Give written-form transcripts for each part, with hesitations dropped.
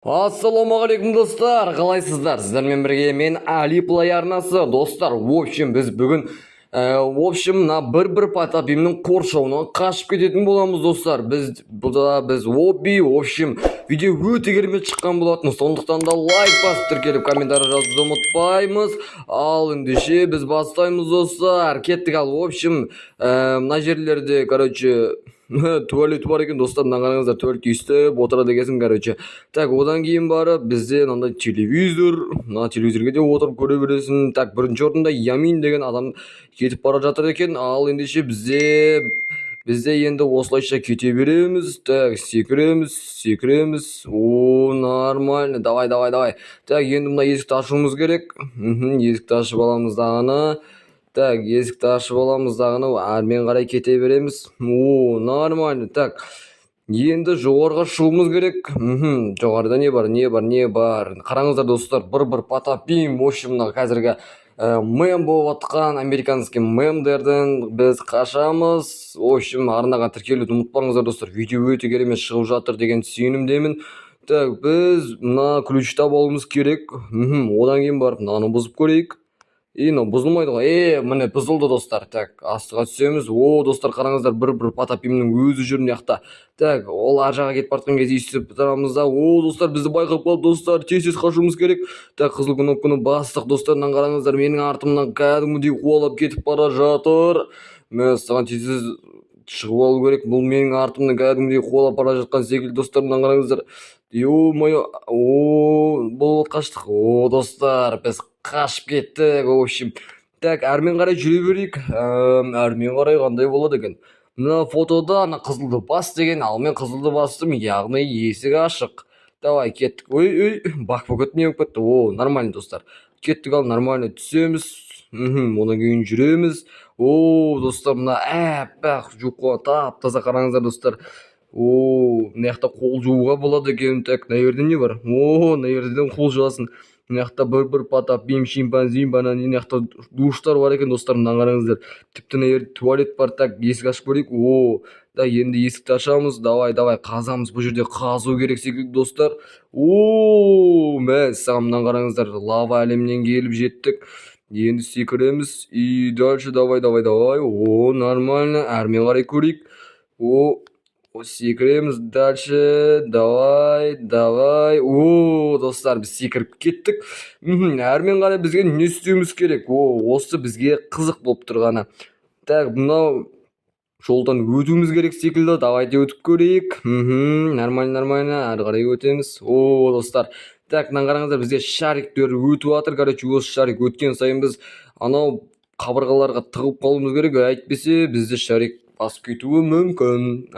Ассалаумағалейкум достар, қалайсыздар? Сіздермен бірге мен Али Плей арнасы. Достар, в общем, біз бүгін мына бір потапимнің қоршауынан қашып кететін боламыз достар. Біз обби, в общем, видео өте керемет шыққан болатын. Сондықтан да лайк басып тіркеліп комментарий жазуды ұмытпаймыз. Ал ендеше біз бастаймыз достар. Кеттік. Ал в общем, мына жерлерде, туалет бар екен достар, мына қараңыздар, туалетке өйстіп отырады екенсің, Так, одан кейін барып бізде мынандай телевизор, мына телевизорге де отырып көре бересің. Так, бірінші орында Ямин деген адам кетіп бара жатыр екен. Ал ендеше бізде енді осылайша кете береміз. Так, секіреміз. О, нормально. Давай. Так, енді мына есікті ашуымыз керек. Есікті ашып аламыз дағыны. Так, есікті ашып аламыз дағыны, әрмен қарай кете береміз. О, нормально. Так, енді жоғарға шығуымыз керек. Жоғарыда не бар? Қараңыздар достар, бір потапим. В общем, қазіргі мем болып атқан американский мемдерден біз қашамыз. В общем, арнаға тіркелуді ұмытпаңыздар достар. Видео өте керемет шығып жатыр деген сенімдемін. Так, біз мына ключ табуымыз керек. Одан кейін барып мынаны бұзып көрейік. Бұзылмайды ғой. Міне бұзылды достар. Так, астыға түсеміз. О, достар, қараңыздар, бір потапимнің өзі жүр мына. Так, ол ар жаққа кетіп бара жатқан кезде естіп тұрамыз да. О, достар, бізді байқап қалды достар. Тез қашуымыз керек. Так, қызыл кнопканы бастық достар. Мына қараңыздар, менің артымнан кәдімгідей қуалап кетіп бара жатыр. Мен саған тез шығып алу керек. Бұл менің артымнан кәдімгідей қуалап бара жатқан секілді достар. Мына қараңыздар. Ё-моё, бұл қаштық. О, достар, біз қашып кеттік. В общем, так, әрмен қарай жүре берейік. Әрмен қарай қандай болады екен? Мына фотода ана қызылды бас деген, ал мен қызылды бастым, яғни есік ашық. Давай, кеттік. Ой, бакпокет не болып кетті. О, нормально достар. Кеттік, ал нормально түсеміз. Одан кейін жүреміз. О, достар, мына әппақ жұқа тап-таза қараңыздар достар. О, мына жақта қол жууға болады екен. Так, мына жерде не бар? О, мына жерден қол жуасың. Мына жақта бір потапим, шимпанзин, бананин, мына жақта душтар бар екен достар. Мына қараңыздар. Тіпті мына жерде туалет бар. Так, есік ашып көрейік. О, да, енді есікті ашамыз. Давай, қазамыз. Бұл жерде қазу керек секілді достар. О, саған мына қараңыздар, лава әлемінен келіп жеттік. Енді секіреміз. И дальше давай. О, нормально. Әрмен қарай көрейік. О, секіреміз. Дальше. Давай. О, достар, біз секіріп кеттік. Әрмен қарай бізге не істеуіміз керек? Осы бізге қызық болып тұрғаны. Так, мынау жолдан өтуіміз керек секілді. Давайте өтіп көрейік. Нормально. Әрі қарай өтеміз. О, достар. Так, мына қараңыздар, бізде шариктер өтіп жатыр. Осы шарик өткен сайын біз анау қабырғаларға тығып қалуымыз керек. Әйтпесе бізді шарик басып кетуі мүмкін.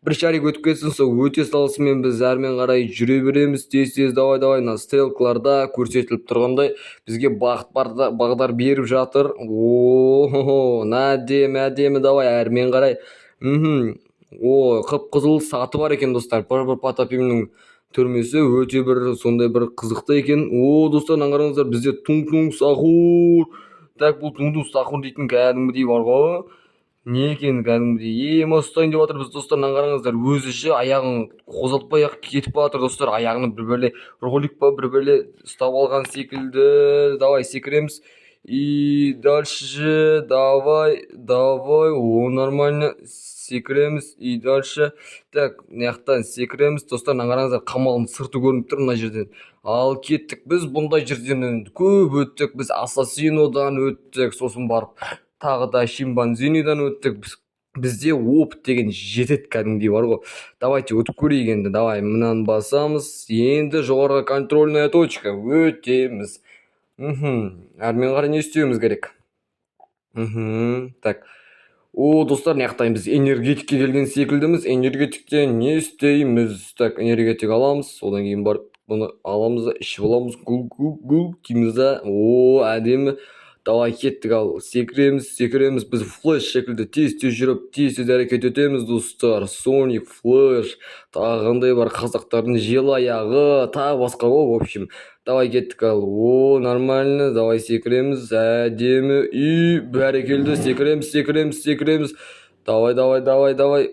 Бір шарик өтіп кетсін, сол өте салысымен біз әрмен қарай жүре береміз. Тез. Давай. Мына стрелкаларда көрсетіліп тұрғандай бізге бағдар беріп жатыр. О, әдемі. Давай, әрмен қарай. О, қып-қызыл саты бар екен достар. Бір потапимнің түрмесі өте сондай бір қызықты екен. О, достар, мына қараңыздар, бізде Тун-Тун Сахур. Так, бұл Тун-Тун Сахур дейтін кәдімгідей бар ғой. Не екен кәдімгідей ұстайын деп жатыр біз достар. Мына қараңыздар, өзі аяғын қозғалтпай ақ кетіп жатыр достар. Аяғını бір ролик па бір ұстап алған секілді. Давай, секіреміз. И дальше давай. О, нормально. Секіреміз. И дальше. Так, мынаяқтан секіреміз достар. Мына қараңыздар, қамалдың сырты көрініп тұр мына жерден. Ал кеттік, біз бұндай жерден көп өттік. Біз Ассасинодан өттік, сосын барып тағы да шимпанзинидан өттік. Бізде опыт деген жетеді кәдімгідей бар ғой. Давайте өтіп көрейік енді. Давай, мынаны басамыз. Енді жоғарғы контрольная точка. Өтеміз. Әрмен қарай не істеуіміз керек? Так. О, достар, мына біз энергетикке келген секілдіміз. Энергетикте не істейміз? Так, энергетик аламыз. Одан кейін барып бұны аламыз да, ішіп аламыз. Гул дейміз да. О, әдемі. Давай, кеттік. Ал секіреміз. Біз флеш шекілді тез жүріп, тез әрекет етеміз достар. Соник, флеш, тағындай бар, қазақтардың жел аяғы, тағы басқа ғой, в общем. Давай, кеттік. Ал, о, нормально. Давай, секіреміз. Әдемі. И бәрекелді. Секіреміз. Давай.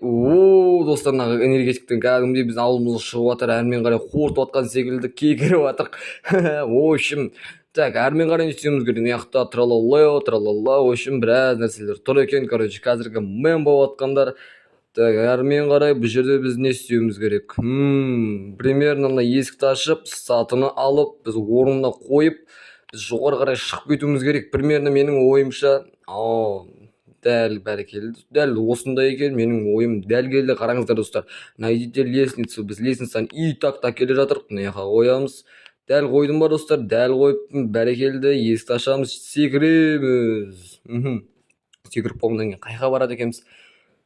О, достар, мына энергетиктен кәдімгідей біздің ауылымызға шығып жатыр, әрмен қарай қорытып жатқан секілді кекіріп жатыр. В общем, так, әрмен қарай не істеуіміз керек? Мына жақта тралала, в общем, біраз нәрселер тұр екен. Короче, қазіргі мен болып жатқандар. Так, әрмен қарай бұл жерде біз не істеуіміз керек? Примерно мына есікті ашып, сатыны алып, біз орнына қойып, біз жоғары қарай шығып кетуіміз керек. Примерно менің ойымша, дәл бәрекелді, дәл осындай екен менің ойым, дәл келді. Қараңыздар достар, найдите лестницу, біз лестницаны и так келе жатырмыз. Мына жаққа қоямыз. Дәл қойдым ба достар? Дәл қойыппын. Бәрекелді. Есікті ашамыз, секіреміз. Секіріп болғаннан кейін қайға барады екенбіз?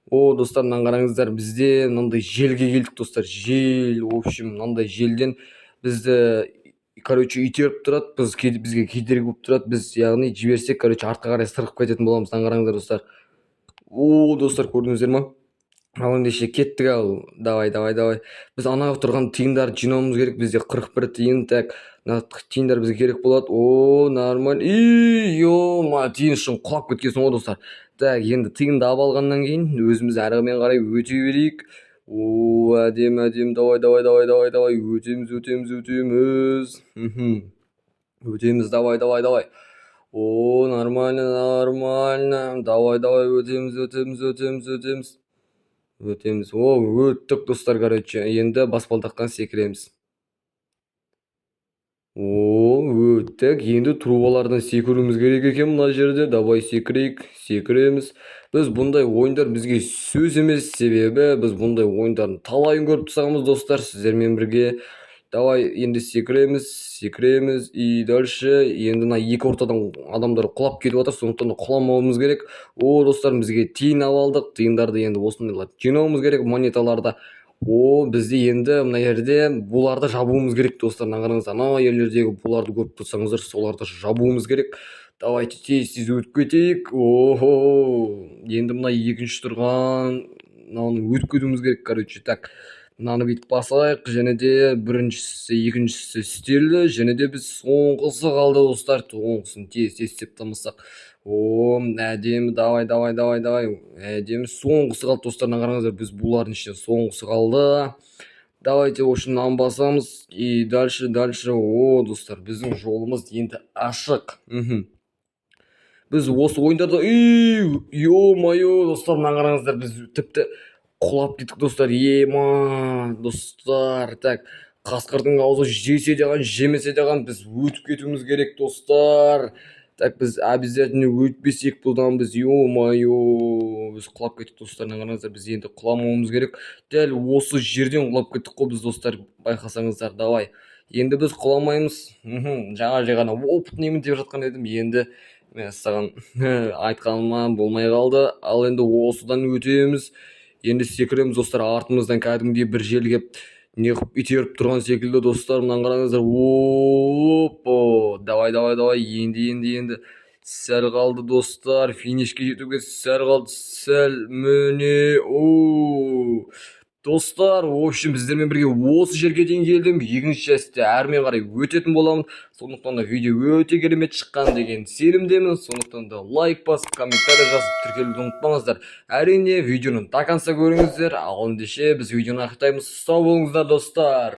Достар, мынаны қараңыздар, бізде мынандай желге келдік достар. Жел, в общем, мынандай желден бізді короче итеріп тұрады, бізге кедергі болып тұрады. Біз яғни жіберсек, короче артқа қарай сырғып кететін боламыз. Мынаны қараңыздар достар. Достар, көрдіңіздер ма? Ал ендеше кеттік. Ал давай. Біз анағы тұрған тиындарды жинауымыз керек. Бізде 41 тиын. Так, тиындар бізге керек болады. Нормаль. Ё-ма, тиын үшін құлап кеткенсің ғой достар. Так, енді тиынды алғаннан кейін өзіміз әрімен қарай өте берейік. Әдем. Давай. Өтеміз. Давай. Нормально. Давай. Өтеміз. Өттік достар, короче. Енді баспалдақтан секіреміз. Өттік. Енді трубалардан секіруіміз керек екен мына жерде. Давай секіреміз. Біз бұндай ойындар бізге сөз емес, себебі біз бұндай ойындардың талайын көріп тұрсамыз достар, сіздермен бірге. Давай, енді секіреміз. И дальше енді мына екі ортадан адамдар құлап кетіп жатыр, сондықтан құламауымыз керек. Достар, бізге тиын алдық. Тиындарды енді осындайлар жинауымыз керек, монеталарды. Бізде енді мына жерде бұларды жабуымыз керек достар. Қараңыздар, ана ерлердегі бұларды көріп тұрсаңыздар, соларды жабуымыз керек. Давайте тез өтіп кетейік. Енді мына екінші тұрған мынаны өтіп кетуіміз керек. Короче, так, мынаны бүйтіп басайық. Және де біріншісі, екіншісі істелді. Және де біз соңғысы қалды достар. Соңғысын тез істеп тастасақ. Әдемі. Давай. Әдемі. Соңғысы қалды достар. Қараңыздар, біз бұлардың ішінде соңғысы қалды. Давайте мынаны басамыз. И дальше. Достар, біздің жолымыз енді ашық. Біз осы ойындарда, ё-моё, достар, қараңыздар, біз тіпті құлап кеттік достар. Достар, так, қасқырдың аузы жесе деған, жемесе деған, біз өтіп кетуіміз керек достар. Так, біз обязательно өтпесек бұдан біз, ё-моё, біз құлап кеттік достар. Қараңыздар, біз енді құламауымыз керек. Дәл осы жерден құлап кеттік қой біз достар, байқасаңыздар. Давай, енді біз құламаймыз. Жаңа ғана опытныймын деп жатқан едім, енді мен саған айтқаныма болмай қалды. Ал енді осыдан өтеміз. Енді секіреміз достар. Артымыздан кәдімгідей бір жел кеп неғып итеріп тұрған секілді достар. Мынаны қараңыздар. Давай. Енді сәл қалды достар. Финишке жетуге сәл қалды. Міне. Достар, в общем, біздермен бірге осы жерге дейін келдім. Екінші частьте әрмен қарай өтетін боламын. Сондықтан да видео өте керемет шыққан деген сенімдемін. Сондықтан да лайк басып, комментарий жазып, тіркелуді ұмытпаңыздар. Әрине, видеоны до конца көріңіздер. Ал ендеше біз видеоны аяқтаймыз. Сау болыңыздар достар.